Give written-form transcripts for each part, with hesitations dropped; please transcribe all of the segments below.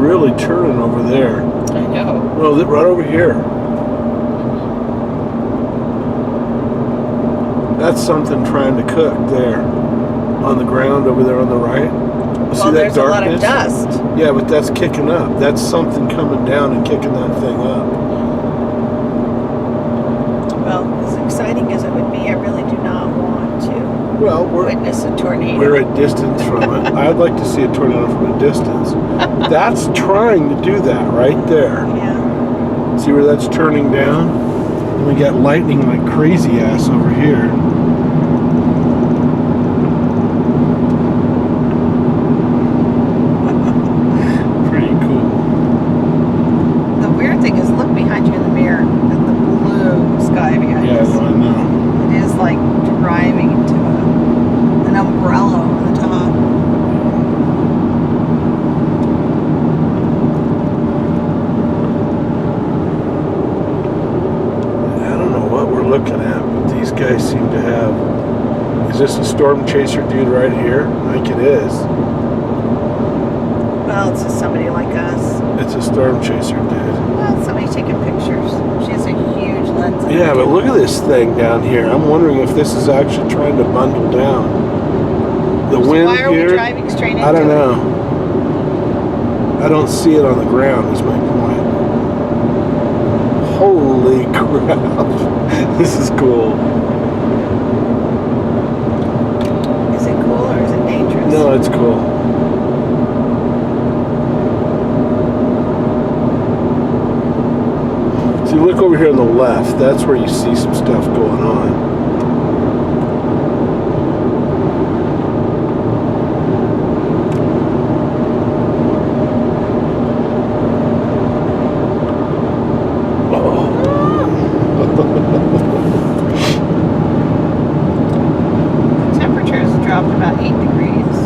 really turning over there. I know. Well, right over here. That's something trying to cook there. On the ground over there on the right. See Well, that there's darkness? a lot of dust. Yeah, but that's kicking up. That's something coming down and kicking that thing up. Well, as exciting as it would be, I really do not want to witness a tornado. We're a distance from it. I'd like to see a tornado from a distance. That's trying to do that right there. Yeah. See where that's turning down? And we got lightning like crazy ass over here. Pretty cool. The weird thing is, look behind you in the mirror at the blue sky behind Yeah, us. I know. It is like driving into an umbrella over the top. I don't know what we're looking at, but these guys seem to have... Is this a storm chaser dude right here? I think it is. Well, it's just somebody like us. It's a storm chaser dude. Well, somebody's taking pictures. She has a huge lens. on Yeah, her but camera. look at this thing down here. I'm wondering if this is actually trying to bundle down. The So wind why are here, we driving straight into I don't it? know. I don't see it on the ground is my point. Holy crap. This is cool. Is it cool or is it dangerous? No, it's cool. See, look over here on the left. That's where you see some stuff going on. The temperature has dropped about 8 degrees.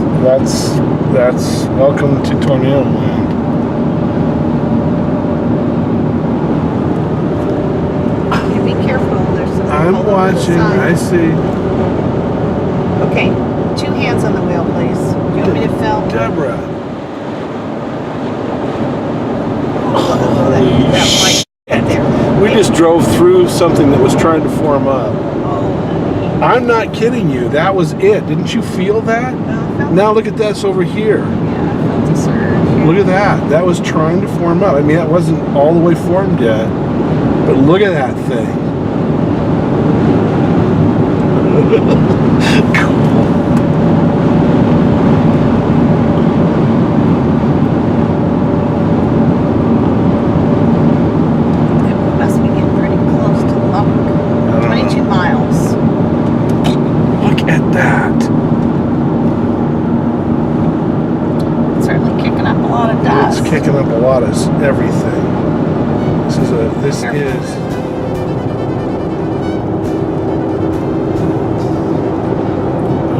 That's welcome to tornado land. Okay, be careful. There's some I'm all over the watching. side. I see. Okay, 2 hands on the wheel, please. Do you want me to film? Deborah. Oh, that light right there. We just drove through something that was trying to form up. Oh, I'm not kidding you. That was it. Didn't you feel that? Now look at this over here. yeah, I felt a surge. Look at that. That was trying to form up. I mean, that wasn't all the way formed yet. But look at that thing. Cool. It must be getting pretty close to Lubbock. 22 miles. Look at that. It's certainly kicking up a lot of dust. It's kicking up a lot of everything. This is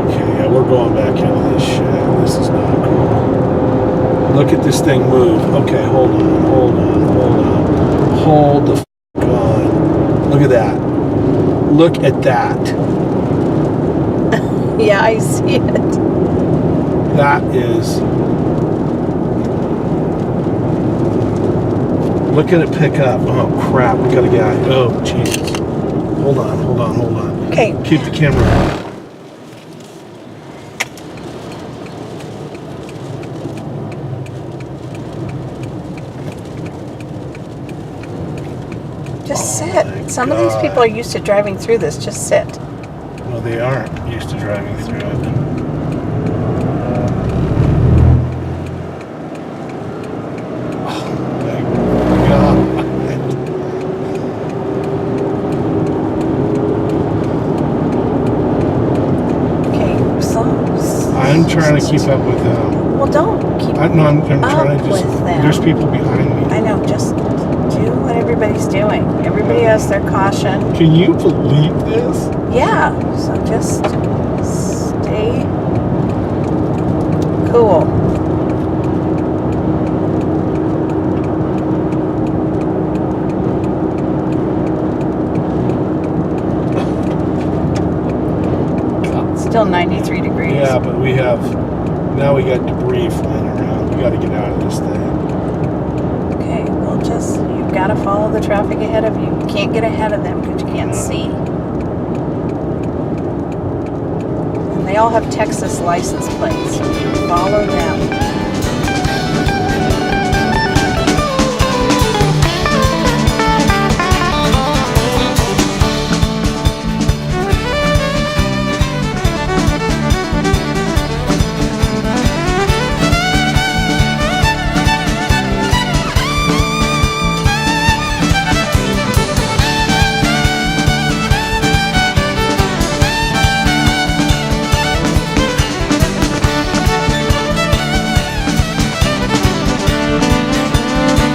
okay, yeah, we're going back into this shit. This is not cool. Look at this thing move. Okay, hold the f on. Look at that. Look at that. Yeah, I see it. That is. Look at it pick up. Oh crap, we gotta get out. Oh Jesus. Hold on. Okay. Keep the camera on. Just Oh sit. my Some of these God. people are used to driving through this. Just sit. Well, they aren't used to driving through it. Oh my God. Okay, slow. I'm trying to keep up with them. Well, don't keep I'm trying to up just. with them. There's people behind me. I know. Just do what everybody's doing. Everybody has their caution. Can you believe this? Yeah. So just stay cool. Still 93 degrees. Yeah, but now we got debris flying around. We got to get out of this thing. you've got to follow the traffic ahead of you. You can't get ahead of them because you can't see. And they all have Texas license plates, so you follow them.